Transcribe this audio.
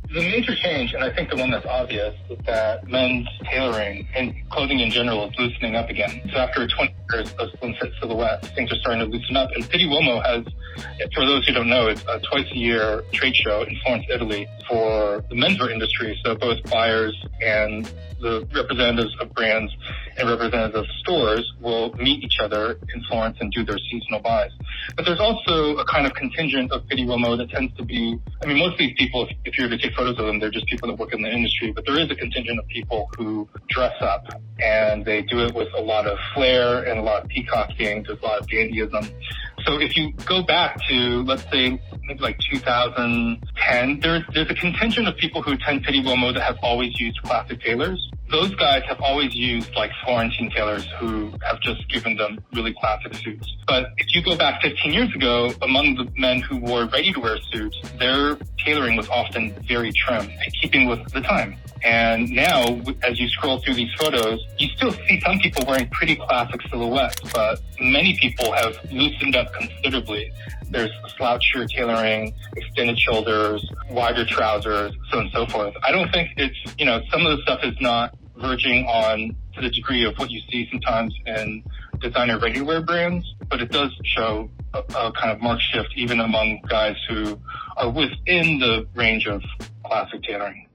The major change, and I think the one that's obvious, is that men's tailoring and clothing in general is loosening up again. So after 20 years of slim fit silhouettes, things are starting to loosen up. And Pitti Uomo has, for those who don't know, it's a twice-a-year trade show in Florence, Italy for the menswear industry. So both buyers and the representatives of brands and representatives of stores will meet each other in Florence and do their seasonal buys. But there's also a kind of contingent of Pitti Uomo that tends to be, most of these people, if you were to take photos of them, they're just people that work in the industry, but there is a contingent of people who dress up, and they do it with a lot of flair and a lot of peacocking. There's a lot of dandyism. So if you go back to, let's say, maybe like 2010, there's a contingent of people who attend Pitti Uomo that have always used classic tailors. Those guys have always used like Florentine tailors who have just given them really classic suits. But if you go back 15 years ago, among the men who wore ready-to-wear suits, their tailoring was often very trim and keeping with the time. And now, as you scroll through these photos, you still see some people wearing pretty classic silhouettes, but many people have loosened up considerably. There's slouchier tailoring, extended shoulders, wider trousers, so on and so forth. I don't think it's, some of the stuff is not verging on to the degree of what you see sometimes in designer ready-to-wear brands, but it does show a kind of marked shift even among guys who are within the range of classic tailoring.